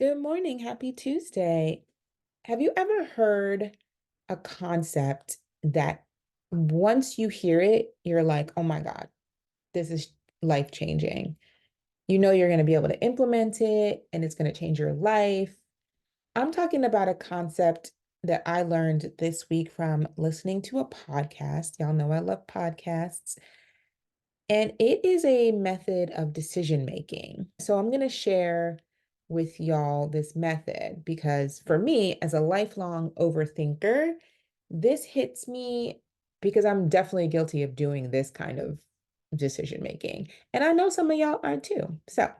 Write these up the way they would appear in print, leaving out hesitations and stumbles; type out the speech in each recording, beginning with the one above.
Good morning. Happy Tuesday. Have you ever heard a concept that once you hear it, you're like, oh my God, this is life changing? You know, you're going to be able to implement it and it's going to change your life. I'm talking about a concept that I learned this week from listening to a podcast. Y'all know I love podcasts. And it is a method of decision making. So I'm going to share with y'all this method because for me, as a lifelong overthinker, this hits me because I'm definitely guilty of doing this kind of decision making. And I know some of y'all are too. So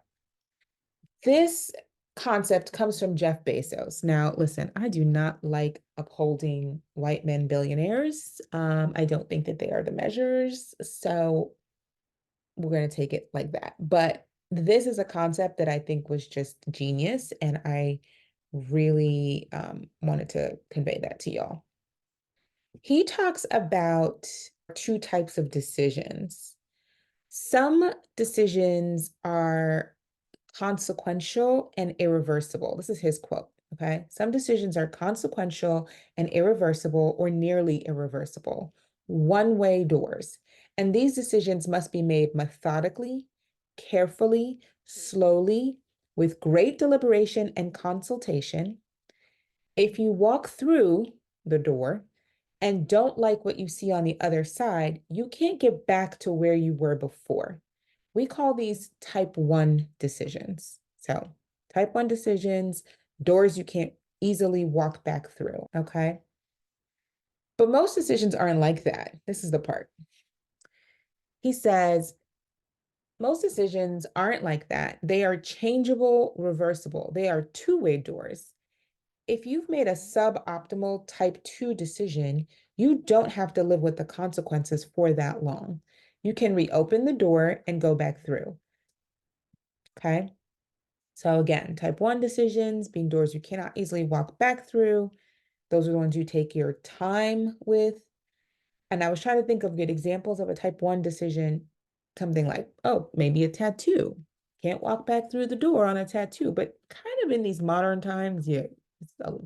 this concept comes from Jeff Bezos. Now, listen, I do not like upholding white men billionaires. I don't think that they are the measures. So we're going to take it like that. But this is a concept that I think was just genius, and I really wanted to convey that to y'all. He talks about two types of decisions. Some decisions are consequential and irreversible. This is his quote. Okay. Some decisions are consequential and irreversible or nearly irreversible, one-way doors. And these decisions must be made methodically, carefully, slowly, with great deliberation and consultation. If you walk through the door and don't like what you see on the other side, you can't get back to where you were before. We call these type one decisions. So, type one decisions, doors you can't easily walk back through. Okay. But most decisions aren't like that. This is the part. He says, most decisions aren't like that. They are changeable, reversible. They are two-way doors. If you've made a suboptimal type 2 decision, you don't have to live with the consequences for that long. You can reopen the door and go back through. Okay. So, again, type 1 decisions being doors you cannot easily walk back through. Those are the ones you take your time with. And I was trying to think of good examples of a type 1 decision, something like, oh, maybe a tattoo. Can't walk back through the door on a tattoo, but kind of in these modern times, yeah,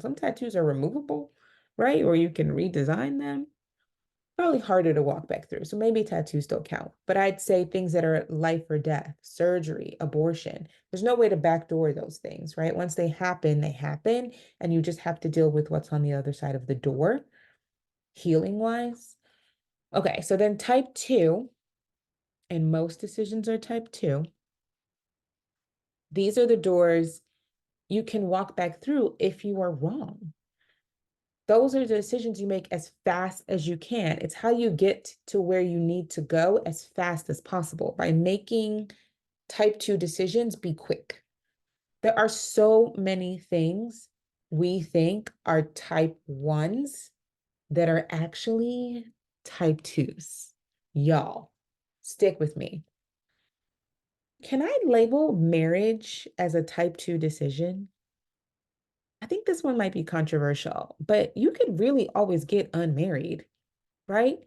some tattoos are removable, right? Or you can redesign them. Probably harder to walk back through. So maybe tattoos don't count. But I'd say things that are life or death, surgery, abortion. There's no way to backdoor those things, right? Once they happen, and you just have to deal with what's on the other side of the door, healing wise. Okay, so then type 2, and most decisions are type 2. These are the doors you can walk back through if you are wrong. Those are the decisions you make as fast as you can. It's how you get to where you need to go as fast as possible. By making type 2 decisions, be quick. There are so many things we think are type 1s that are actually type 2s. Y'all, stick with me. Can I label marriage as a type 2 decision? I think this one might be controversial, but you could really always get unmarried, right?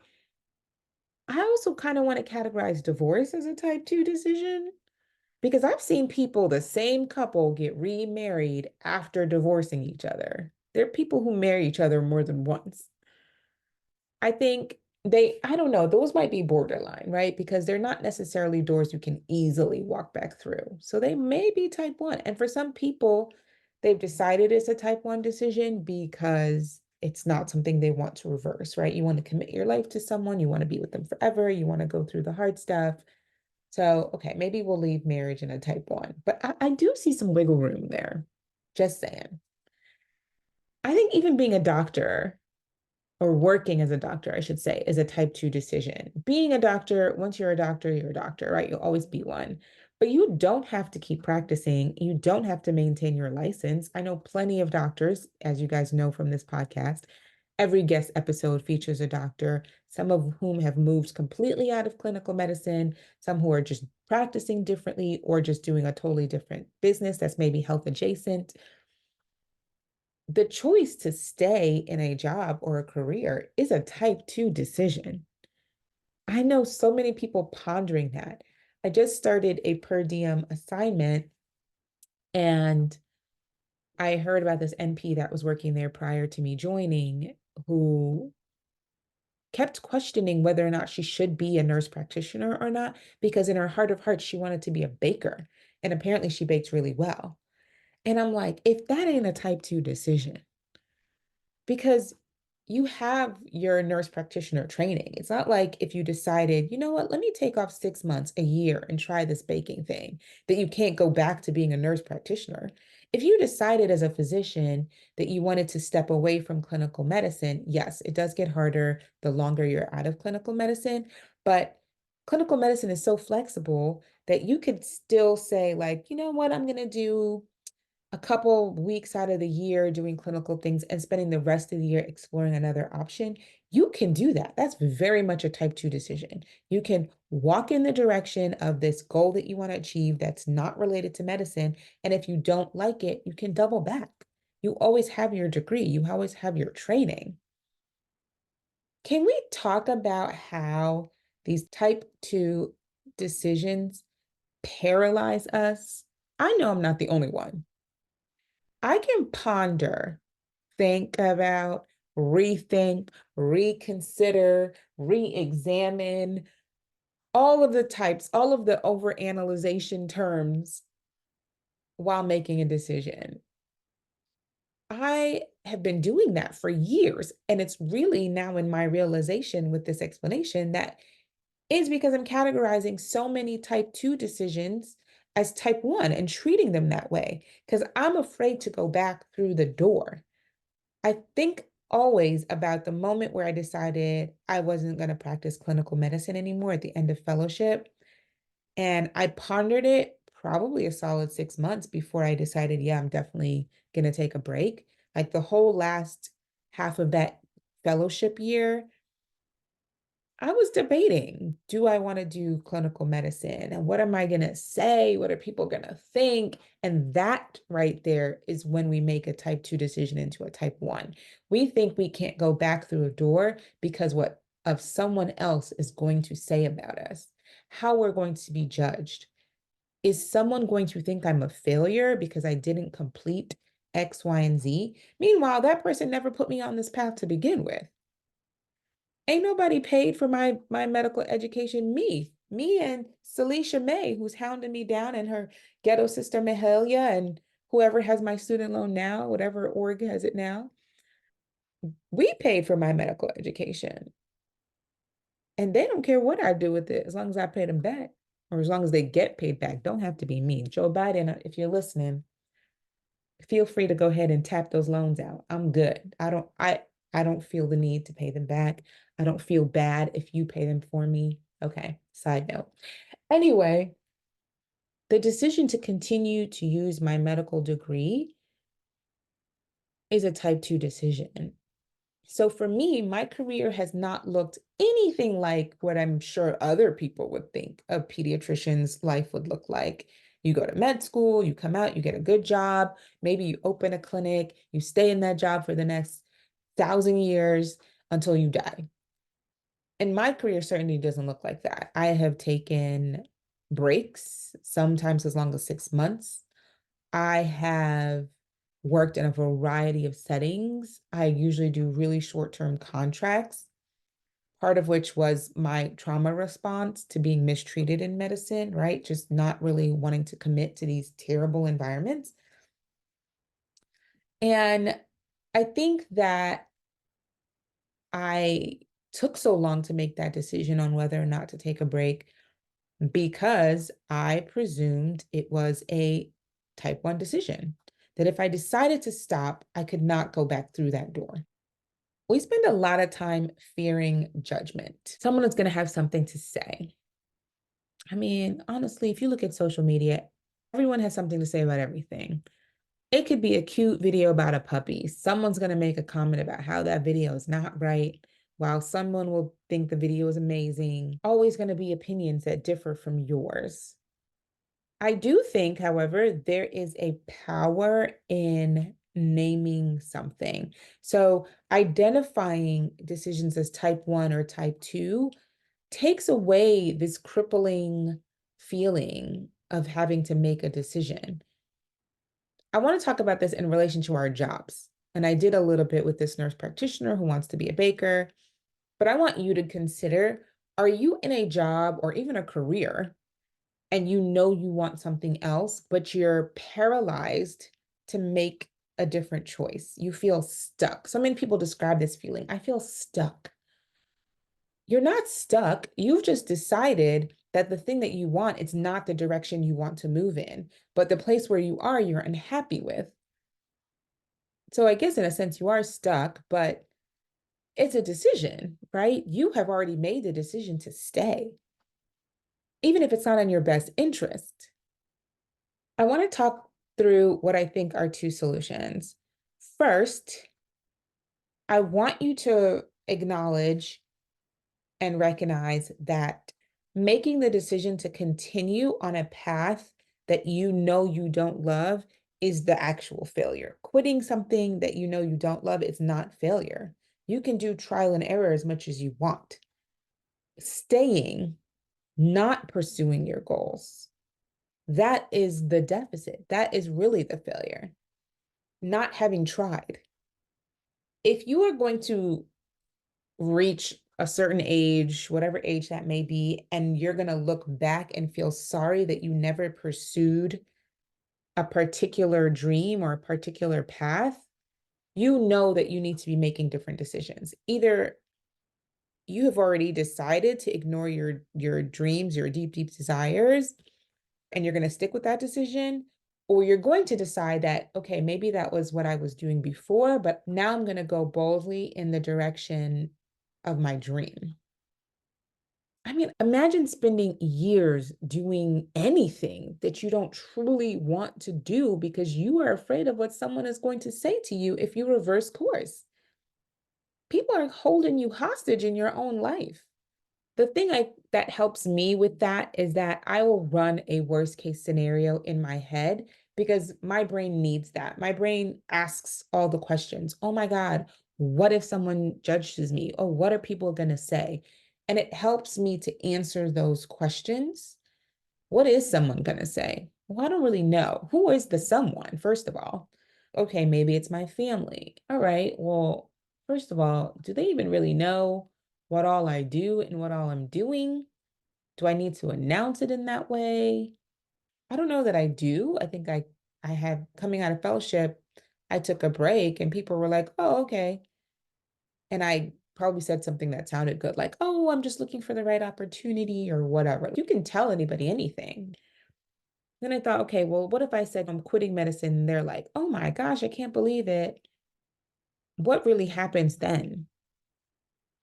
I also kind of want to categorize divorce as a type 2 decision because I've seen people, the same couple, get remarried after divorcing each other. There are people who marry each other more than once. I think I don't know, those might be borderline, right? Because they're not necessarily doors you can easily walk back through. So they may be type 1. And for some people, they've decided it's a type 1 decision because it's not something they want to reverse, right? You want to commit your life to someone, you want to be with them forever, you want to go through the hard stuff. So, okay, maybe we'll leave marriage in a type 1, but I do see some wiggle room there. Just saying. I think even being a doctor or working as a doctor, I should say, is a type 2 decision. Being a doctor, once you're a doctor, right? You'll always be one. But you don't have to keep practicing. You don't have to maintain your license. I know plenty of doctors, as you guys know from this podcast. Every guest episode features a doctor, some of whom have moved completely out of clinical medicine, some who are just practicing differently or just doing a totally different business that's maybe health adjacent. The choice to stay in a job or a career is a type 2 decision. I know so many people pondering that. I just started a per diem assignment and I heard about this NP that was working there prior to me joining, who kept questioning whether or not she should be a nurse practitioner or not, because in her heart of hearts, she wanted to be a baker. And apparently she bakes really well. And I'm like, if that ain't a type 2 decision, because you have your nurse practitioner training. It's not like if you decided, you know what, let me take off 6 months, a year, and try this baking thing, that you can't go back to being a nurse practitioner. If you decided as a physician that you wanted to step away from clinical medicine, yes, it does get harder the longer you're out of clinical medicine, but clinical medicine is so flexible that you could still say, like, you know what, I'm going to do a couple weeks out of the year doing clinical things and spending the rest of the year exploring another option. You can do that. That's very much a type 2 decision. You can walk in the direction of this goal that you want to achieve that's not related to medicine. And if you don't like it, you can double back. You always have your degree, you always have your training. Can we talk about how these type 2 decisions paralyze us? I know I'm not the only one. I can ponder, think about, rethink, reconsider, re-examine, all of the types, all of the overanalyzation terms while making a decision. I have been doing that for years. And it's really now in my realization with this explanation that is because I'm categorizing so many type 2 decisions as type 1 and treating them that way because I'm afraid to go back through the door. I think always about the moment where I decided I wasn't going to practice clinical medicine anymore at the end of fellowship. And I pondered it probably a solid 6 months before I decided, yeah, I'm definitely going to take a break. Like the whole last half of that fellowship year, I was debating, do I want to do clinical medicine? And what am I going to say? What are people going to think? And that right there is when we make a type 2 decision into a type 1. We think we can't go back through a door because what of someone else is going to say about us, how we're going to be judged. Is someone going to think I'm a failure because I didn't complete X, Y, and Z? Meanwhile, that person never put me on this path to begin with. Ain't nobody paid for my medical education. Me and Celicia May, who's hounding me down, and her ghetto sister Mahalia, and whoever has my student loan now, whatever org has it now. We paid for my medical education. And they don't care what I do with it as long as I pay them back, or as long as they get paid back. Don't have to be me. Joe Biden, if you're listening, feel free to go ahead and tap those loans out. I'm good. I don't feel the need to pay them back. I don't feel bad if you pay them for me. Okay, side note. Anyway, the decision to continue to use my medical degree is a type 2 decision. So for me, my career has not looked anything like what I'm sure other people would think a pediatrician's life would look like. You go to med school, you come out, you get a good job, maybe you open a clinic, you stay in that job for the next 1,000 years until you die. And my career certainly doesn't look like that. I have taken breaks, sometimes as long as 6 months. I have worked in a variety of settings. I usually do really short-term contracts, part of which was my trauma response to being mistreated in medicine, right? Just not really wanting to commit to these terrible environments. And I think that I took so long to make that decision on whether or not to take a break because I presumed it was a type 1 decision, that if I decided to stop, I could not go back through that door. We spend a lot of time fearing judgment. Someone is going to have something to say. I mean, honestly, if you look at social media, everyone has something to say about everything. It could be a cute video about a puppy. Someone's going to make a comment about how that video is not right, while someone will think the video is amazing. Always going to be opinions that differ from yours. I do think, however, there is a power in naming something. So identifying decisions as type 1 or type 2 takes away this crippling feeling of having to make a decision. I want to talk about this in relation to our jobs. And I did a little bit with this nurse practitioner who wants to be a baker, but I want you to consider, are you in a job or even a career and you know you want something else, but you're paralyzed to make a different choice? You feel stuck. So many people describe this feeling. I feel stuck. You're not stuck. You've just decided that the thing that you want, it's not the direction you want to move in, but the place where you are, you're unhappy with. So I guess in a sense you are stuck, but it's a decision, right? You have already made the decision to stay, even if it's not in your best interest. I want to talk through what I think are two solutions. First, I want you to acknowledge and recognize that making the decision to continue on a path that you know you don't love is the actual failure. Quitting something that you know you don't love is not failure. You can do trial and error as much as you want. Staying, not pursuing your goals, that is the deficit. That is really the failure, not having tried. If you are going to reach a certain age, whatever age that may be, and you're going to look back and feel sorry that you never pursued a particular dream or a particular path, you know that you need to be making different decisions. Either you have already decided to ignore your dreams, your deep desires, and you're going to stick with that decision, or you're going to decide that, okay, maybe that was what I was doing before, but now I'm going to go boldly in the direction of my dream. I mean, imagine spending years doing anything that you don't truly want to do because you are afraid of what someone is going to say to you if you reverse course. People are holding you hostage in your own life. The thing that helps me with that is that I will run a worst case scenario in my head because my brain needs that. My brain asks all the questions. Oh my God, what if someone judges me? Oh, what are people going to say? And it helps me to answer those questions. What is someone going to say? Well, I don't really know. Who is the someone, first of all? Okay, maybe it's my family. All right, well, first of all, do they even really know what all I do and what all I'm doing? Do I need to announce it in that way? I don't know that I do. I think I had coming out of fellowship, I took a break and people were like, "Oh, okay." And I probably said something that sounded good, like, "Oh, I'm just looking for the right opportunity," or whatever. You can tell anybody anything. Then I thought, okay, well, what if I said I'm quitting medicine? And they're like, "Oh my gosh, I can't believe it." What really happens then?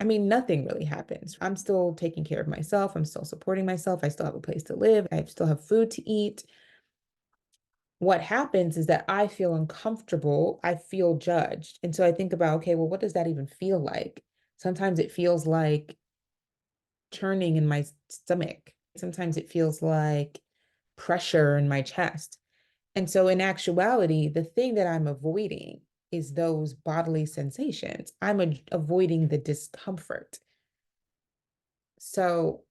I mean, nothing really happens. I'm still taking care of myself. I'm still supporting myself. I still have a place to live. I still have food to eat. What happens is that I feel uncomfortable. I feel judged. And so I think about, okay, well, what does that even feel like? Sometimes it feels like churning in my stomach. Sometimes it feels like pressure in my chest. And so, in actuality, the thing that I'm avoiding is those bodily sensations. I'm avoiding the discomfort. So,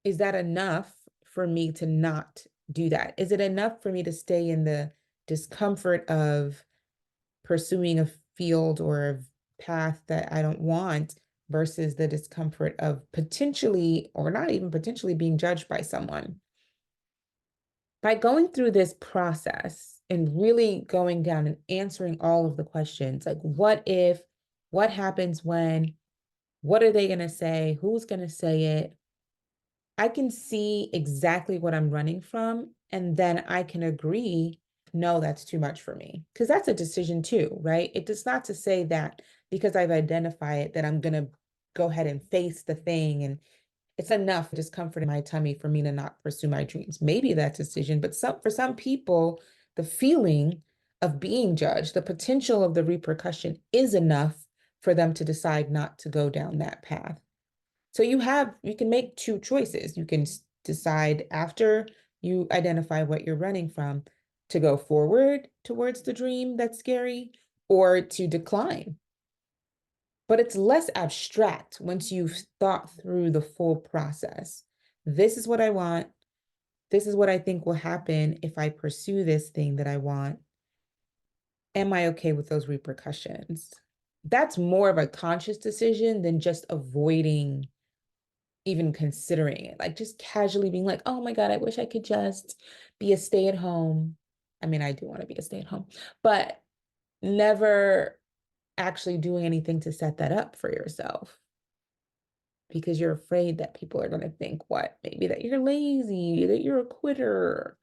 is that enough for me to not do that? Is it enough for me to stay in the discomfort of pursuing a field or a path that I don't want versus the discomfort of potentially, or not even potentially, being judged by someone? By going through this process and really going down and answering all of the questions, like what if, what happens when, what are they going to say, who's going to say it, I can see exactly what I'm running from. And then I can agree, no, that's too much for me. Because that's a decision too, right? It does not to say that because I've identified it that I'm going to go ahead and face the thing and it's enough discomfort in my tummy for me to not pursue my dreams. Maybe that decision, but for some people, the feeling of being judged, the potential of the repercussion is enough for them to decide not to go down that path. So you can make two choices. You can decide after you identify what you're running from to go forward towards the dream that's scary or to decline. But it's less abstract once you've thought through the full process. This is what I want. This is what I think will happen if I pursue this thing that I want. am I okay with those repercussions? That's more of a conscious decision than just avoiding even considering it. Like just casually being like, oh my God, I wish I could just be a stay-at-home. I mean, I do want to be a stay-at-home, but never actually doing anything to set that up for yourself because you're afraid that people are going to think what? Maybe that you're lazy, that you're a quitter.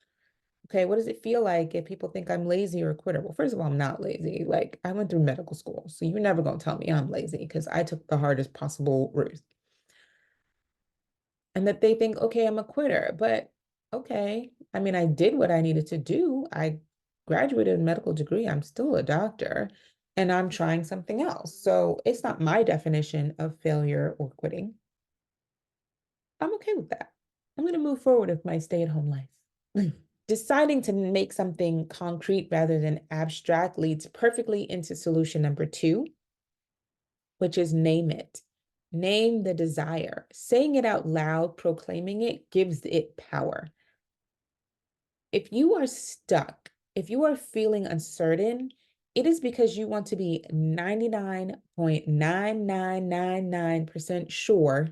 Okay, what does it feel like if people think I'm lazy or a quitter? Well, first of all, I'm not lazy. Like I went through medical school, so you're never going to tell me I'm lazy because I took the hardest possible route. And that they think, okay, I'm a quitter, but okay. I mean, I did what I needed to do. I graduated with a medical degree. I'm still a doctor and I'm trying something else. So it's not my definition of failure or quitting. I'm okay with that. I'm going to move forward with my stay-at-home life. Deciding to make something concrete rather than abstract leads perfectly into solution number two, which is name it. Name the desire. Saying it out loud, proclaiming it, gives it power. If you are stuck, if you are feeling uncertain, it is because you want to be 99.9999% sure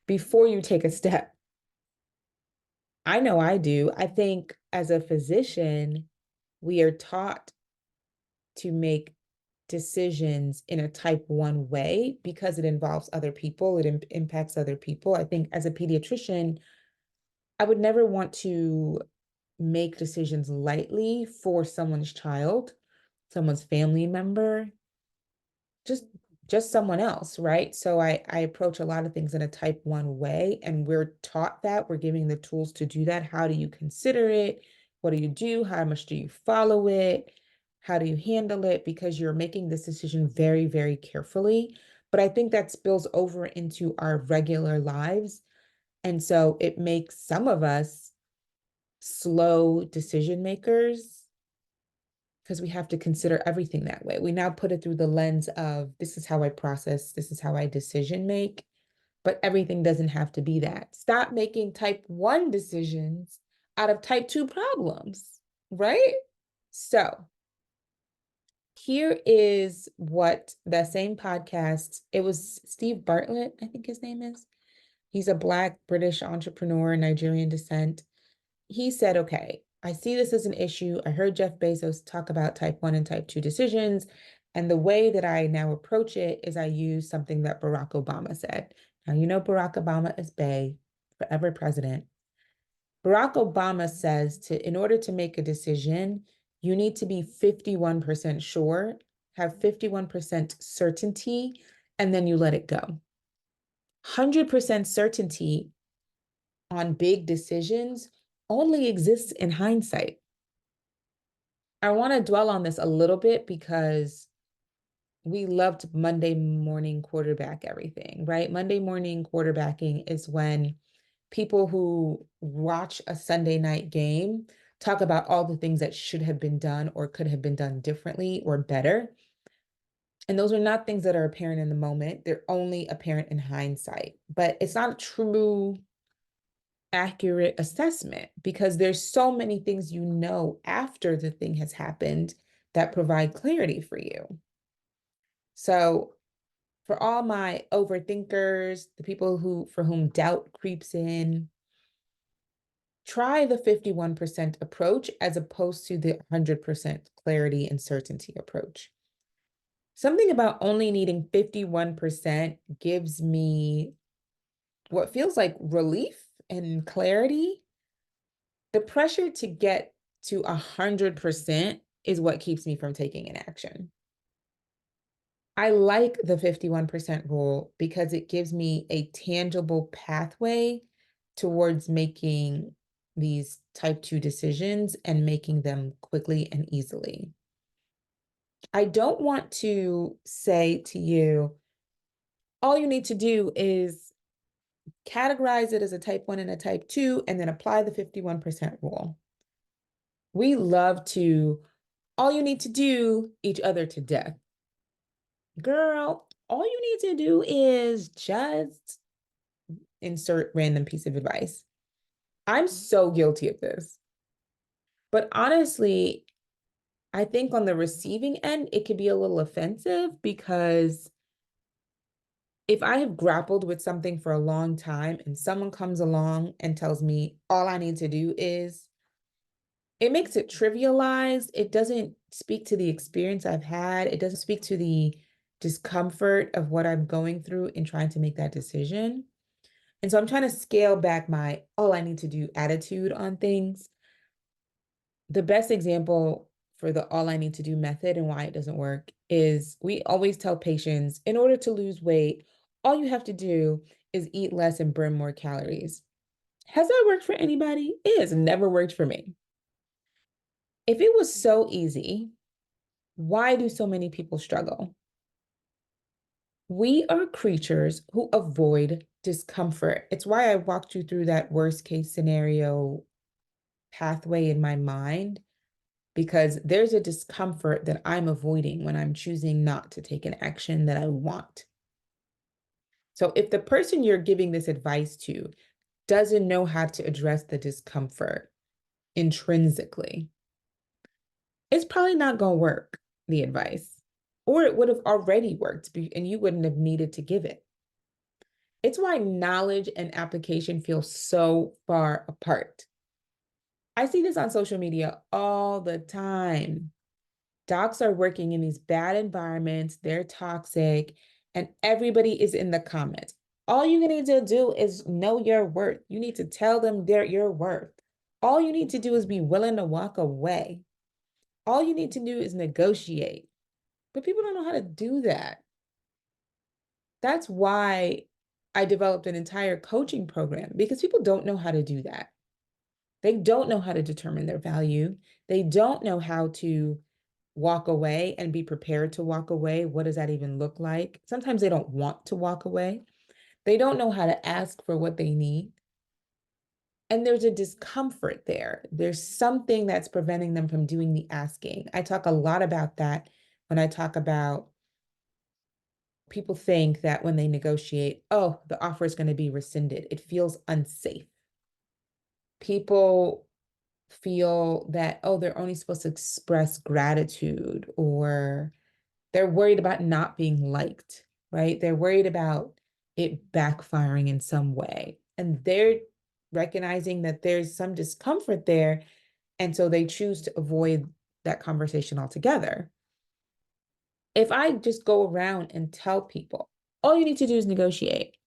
before you take a step. I know I do. I think as a physician, we are taught to make decisions in a type 1 way because it involves other people, it impacts other people. I think as a pediatrician, I would never want to make decisions lightly for someone's child, someone's family member, just just someone else, right? So I approach a lot of things in a type 1 way, and we're taught that. We're giving the tools to do that. How do you consider it? What do you do? How much do you follow it? How do you handle it? Because you're making this decision very, very carefully. But I think that spills over into our regular lives. And so it makes some of us slow decision makers because we have to consider everything that way. We now put it through the lens of this is how I process, this is how I decision make, but everything doesn't have to be that. Stop making type 1 decisions out of type 2 problems, right? So here is what that same podcast, it was Steve Bartlett, I think his name is. He's a Black British entrepreneur, Nigerian descent. He said, okay, I see this as an issue. I heard Jeff Bezos talk about type 1 and type 2 decisions. And the way that I now approach it is I use something that Barack Obama said. Now, you know, Barack Obama is Bay, forever president. Barack Obama says in order to make a decision, you need to be 51% sure, have 51% certainty, and then you let it go. 100% certainty on big decisions only exists in hindsight. I want to dwell on this a little bit because we loved Monday morning quarterback everything, right? Monday morning quarterbacking is when people who watch a Sunday night game talk about all the things that should have been done or could have been done differently or better. And those are not things that are apparent in the moment. They're only apparent in hindsight. But it's not a true accurate assessment because there's so many things you know after the thing has happened that provide clarity for you. So for all my overthinkers, the people who for whom doubt creeps in, try the 51% approach as opposed to the 100% clarity and certainty approach. Something about only needing 51% gives me what feels like relief and clarity. The pressure to get to 100% is what keeps me from taking an action. I like the 51% rule because it gives me a tangible pathway towards making these type 2 decisions and making them quickly and easily. I don't want to say to you, all you need to do is categorize it as a type 1 and a type 2 and then apply the 51% rule. We love to, all you need to do each other to death. Girl, all you need to do is just insert random piece of advice. I'm so guilty of this. But honestly, I think on the receiving end, it could be a little offensive because if I have grappled with something for a long time and someone comes along and tells me all I need to do is, it makes it trivialized. It doesn't speak to the experience I've had. It doesn't speak to the discomfort of what I'm going through in trying to make that decision. And so I'm trying to scale back my all I need to do attitude on things. The best example for the all I need to do method and why it doesn't work is we always tell patients in order to lose weight, all you have to do is eat less and burn more calories. Has that worked for anybody? It has never worked for me. If it was so easy, why do so many people struggle? We are creatures who avoid discomfort. It's why I walked you through that worst case scenario pathway in my mind, because there's a discomfort that I'm avoiding when I'm choosing not to take an action that I want. So if the person you're giving this advice to doesn't know how to address the discomfort intrinsically, it's probably not going to work, the advice, or it would have already worked and you wouldn't have needed to give it. It's why knowledge and application feel so far apart. I see this on social media all the time. Docs are working in these bad environments, they're toxic, and everybody is in the comments. All you need to do is know your worth. You need to tell them your worth. All you need to do is be willing to walk away. All you need to do is negotiate. But people don't know how to do that. That's why I developed an entire coaching program, because people don't know how to do that. They don't know how to determine their value. They don't know how to walk away and be prepared to walk away. What does that even look like? Sometimes they don't want to walk away. They don't know how to ask for what they need. And there's a discomfort there. There's something that's preventing them from doing the asking. I talk a lot about that when I talk about people think that when they negotiate, oh, the offer is going to be rescinded. It feels unsafe. People feel that, oh, they're only supposed to express gratitude, or they're worried about not being liked, right? They're worried about it backfiring in some way. And they're recognizing that there's some discomfort there. And so they choose to avoid that conversation altogether. If I just go around and tell people, all you need to do is negotiate,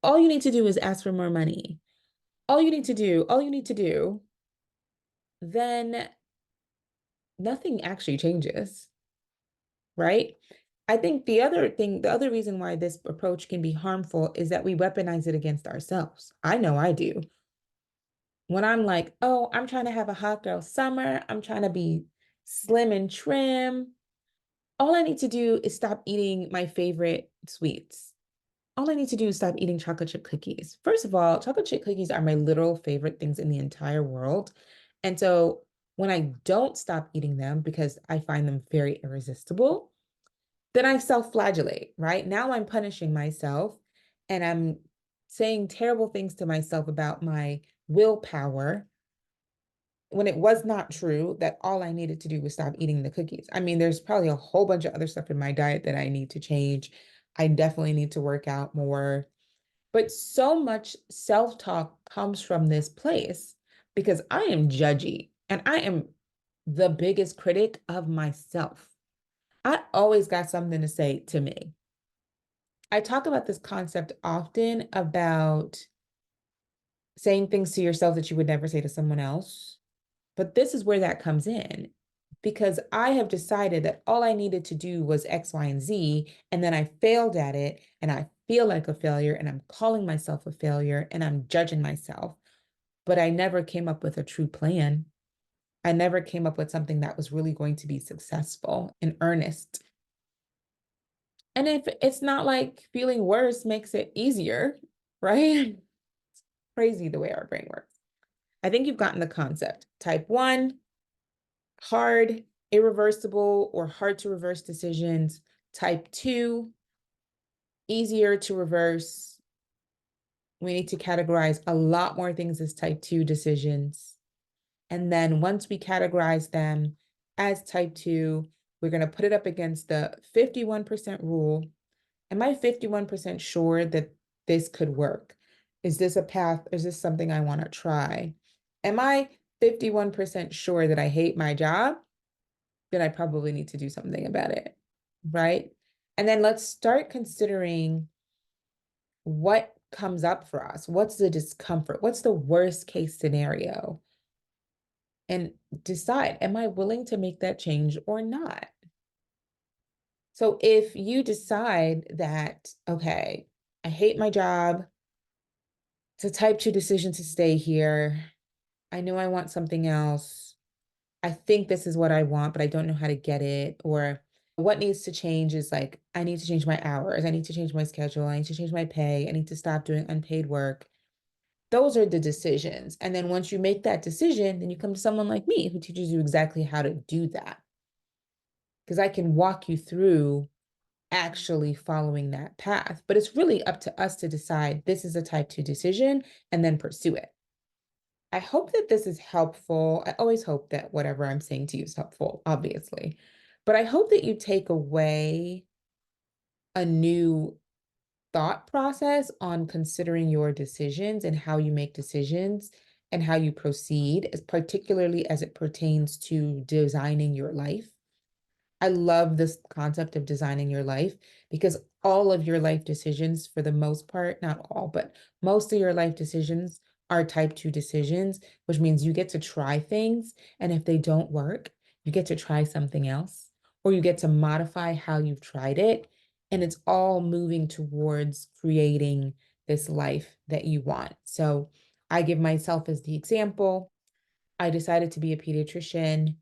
all you need to do is ask for more money, all you need to do, then nothing actually changes, right? I think the other reason why this approach can be harmful is that we weaponize it against ourselves. I know I do. When I'm like, oh, I'm trying to have a hot girl summer, I'm trying to be slim and trim. All I need to do is stop eating my favorite sweets. All I need to do is stop eating chocolate chip cookies. First of all, chocolate chip cookies are my literal favorite things in the entire world. And so when I don't stop eating them because I find them very irresistible, then I self-flagellate, right? Now I'm punishing myself and I'm saying terrible things to myself about my willpower when it was not true, that all I needed to do was stop eating the cookies. I mean, there's probably a whole bunch of other stuff in my diet that I need to change. I definitely need to work out more. But so much self-talk comes from this place because I am judgy and I am the biggest critic of myself. I always got something to say to me. I talk about this concept often about saying things to yourself that you would never say to someone else. But this is where that comes in, because I have decided that all I needed to do was X, Y, and Z. And then I failed at it and I feel like a failure and I'm calling myself a failure and I'm judging myself. But I never came up with a true plan. I never came up with something that was really going to be successful and earnest. And if it's not like feeling worse makes it easier, right? It's crazy the way our brain works. I think you've gotten the concept. Type 1, hard, irreversible, or hard to reverse decisions. Type 2, easier to reverse. We need to categorize a lot more things as type 2 decisions. And then once we categorize them, as type 2, we're going to put it up against the 51% rule. Am I 51% sure that this could work? Is this a path? Is this something I want to try? Am I 51% sure that I hate my job? Then I probably need to do something about it, right? And then let's start considering what comes up for us. What's the discomfort? What's the worst case scenario? And decide, am I willing to make that change or not? So if you decide that, okay, I hate my job, it's a type 2 decision to stay here. I know I want something else. I think this is what I want, but I don't know how to get it. Or what needs to change is like, I need to change my hours. I need to change my schedule. I need to change my pay. I need to stop doing unpaid work. Those are the decisions. And then once you make that decision, then you come to someone like me who teaches you exactly how to do that. Because I can walk you through actually following that path. But it's really up to us to decide this is a type 2 decision and then pursue it. I hope that this is helpful. I always hope that whatever I'm saying to you is helpful, obviously. But I hope that you take away a new thought process on considering your decisions and how you make decisions and how you proceed, particularly as it pertains to designing your life. I love this concept of designing your life because all of your life decisions, for the most part, not all, but most of your life decisions are type 2 decisions, which means you get to try things. And if they don't work, you get to try something else, or you get to modify how you've tried it. And it's all moving towards creating this life that you want. So I give myself as the example. I decided to be a pediatrician.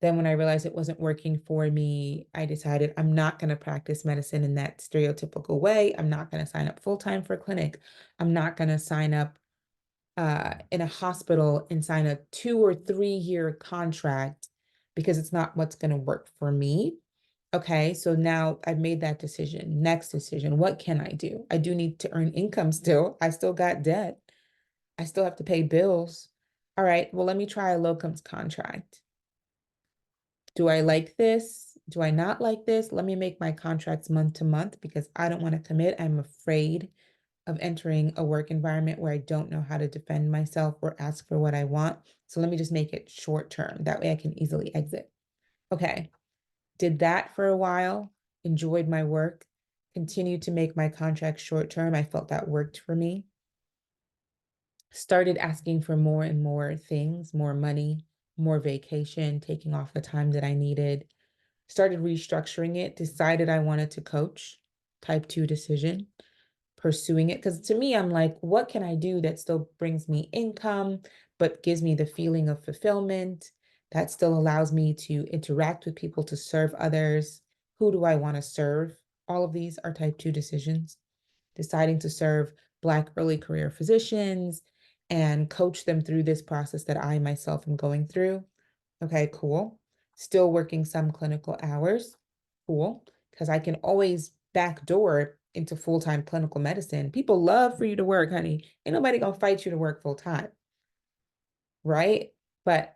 Then when I realized it wasn't working for me, I decided I'm not going to practice medicine in that stereotypical way. I'm not going to sign up full-time for a clinic. I'm not going to sign up in a hospital and sign a 2 or 3 year contract because it's not what's going to work for me. Okay, so now I've made that decision. Next decision, what can I do? I do need to earn income still. I still got debt. I still have to pay bills. All right, well, let me try a locums contract. Do I like this? Do I not like this? Let me make my contracts month to month because I don't want to commit. I'm afraid of entering a work environment where I don't know how to defend myself or ask for what I want. So let me just make it short term. That way I can easily exit. Okay. Did that for a while, enjoyed my work, continued to make my contract short term. I felt that worked for me. Started asking for more and more things, more money, more vacation, taking off the time that I needed. Started restructuring it, decided I wanted to coach, type 2 decision, pursuing it. Because to me, I'm like, what can I do that still brings me income, but gives me the feeling of fulfillment, that still allows me to interact with people, to serve others? Who do I want to serve? All of these are type 2 decisions. Deciding to serve Black early career physicians and coach them through this process that I myself am going through. Okay, cool. Still working some clinical hours. Cool. Because I can always backdoor into full-time clinical medicine. People love for you to work, honey. Ain't nobody gonna fight you to work full-time, right? But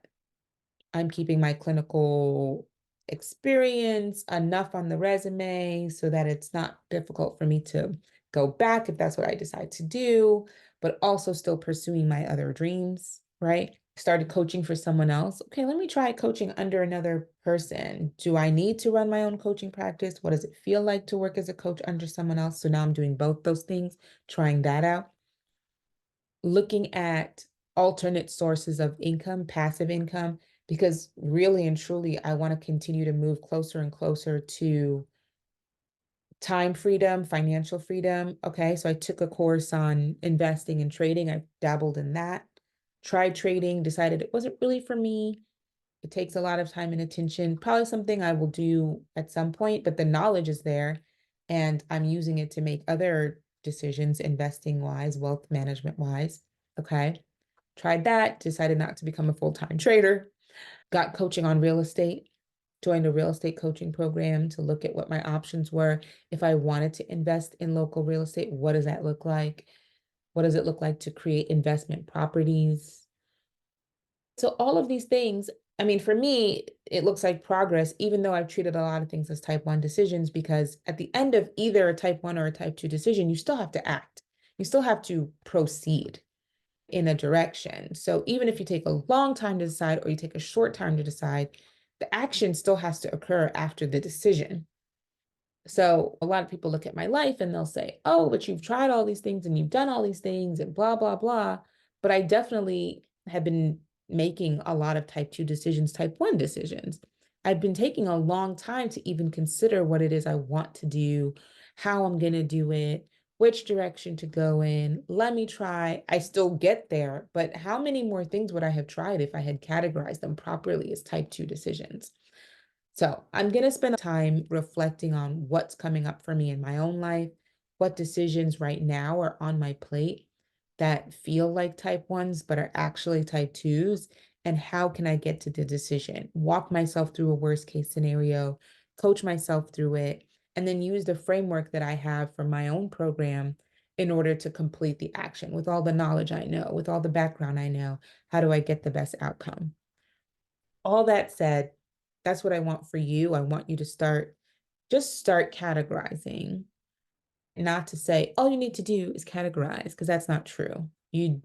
I'm keeping my clinical experience enough on the resume so that it's not difficult for me to go back if that's what I decide to do, but also still pursuing my other dreams, right? Started coaching for someone else. Okay, let me try coaching under another person. Do I need to run my own coaching practice? What does it feel like to work as a coach under someone else? So now I'm doing both those things, trying that out. Looking at alternate sources of income, passive income, because really and truly, I want to continue to move closer and closer to time freedom, financial freedom. Okay, so I took a course on investing and trading. I dabbled in that, tried trading, decided it wasn't really for me. It takes a lot of time and attention, probably something I will do at some point, but the knowledge is there and I'm using it to make other decisions, investing wise, wealth management wise. Okay. Tried that, decided not to become a full-time trader, got coaching on real estate, joined a real estate coaching program to look at what my options were. If I wanted to invest in local real estate, what does that look like? What does it look like to create investment properties? So all of these things I mean, for me, it looks like progress, even though I've treated a lot of things as type 1 decisions, because at the end of either a type 1 or a type 2 decision, you still have to act. You still have to proceed in a direction. So even if you take a long time to decide or you take a short time to decide, the action still has to occur after the decision. So a lot of people look at my life and they'll say, oh, but you've tried all these things and you've done all these things and blah, blah, blah. But I definitely have been making a lot of type 2 decisions, type 1 decisions. I've been taking a long time to even consider what it is I want to do, how I'm going to do it, which direction to go in. Let me try. I still get there, but how many more things would I have tried if I had categorized them properly as type 2 decisions? So I'm going to spend time reflecting on what's coming up for me in my own life, what decisions right now are on my plate that feel like type ones, but are actually type twos, and how can I get to the decision? Walk myself through a worst case scenario, coach myself through it, and then use the framework that I have for my own program in order to complete the action with all the knowledge I know, with all the background I know. How do I get the best outcome? All that said, that's what I want for you. I want you to just start categorizing, not to say all you need to do is categorize, because that's not true.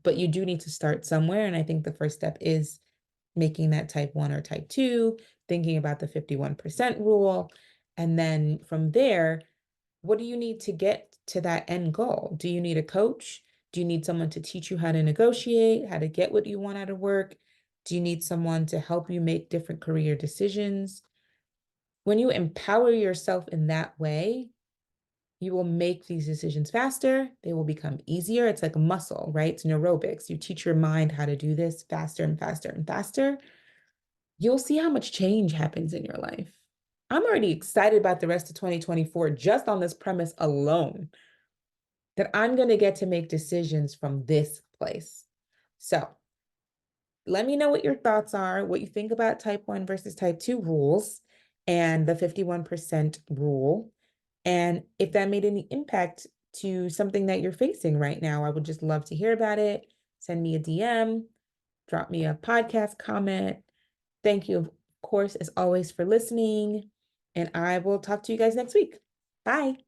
But you do need to start somewhere. And I think the first step is making that type 1 or type 2, thinking about the 51% rule. And then from there, what do you need to get to that end goal? Do you need a coach? Do you need someone to teach you how to negotiate, how to get what you want out of work? Do you need someone to help you make different career decisions? When you empower yourself in that way, you will make these decisions faster. They will become easier. It's like a muscle, right? It's neurobics. You teach your mind how to do this faster and faster and faster. You'll see how much change happens in your life. I'm already excited about the rest of 2024 just on this premise alone, that I'm going to get to make decisions from this place. So let me know what your thoughts are, what you think about type 1 versus type 2 rules and the 51% rule. And if that made any impact to something that you're facing right now, I would just love to hear about it. Send me a DM, drop me a podcast comment. Thank you, of course, as always, for listening. And I will talk to you guys next week. Bye.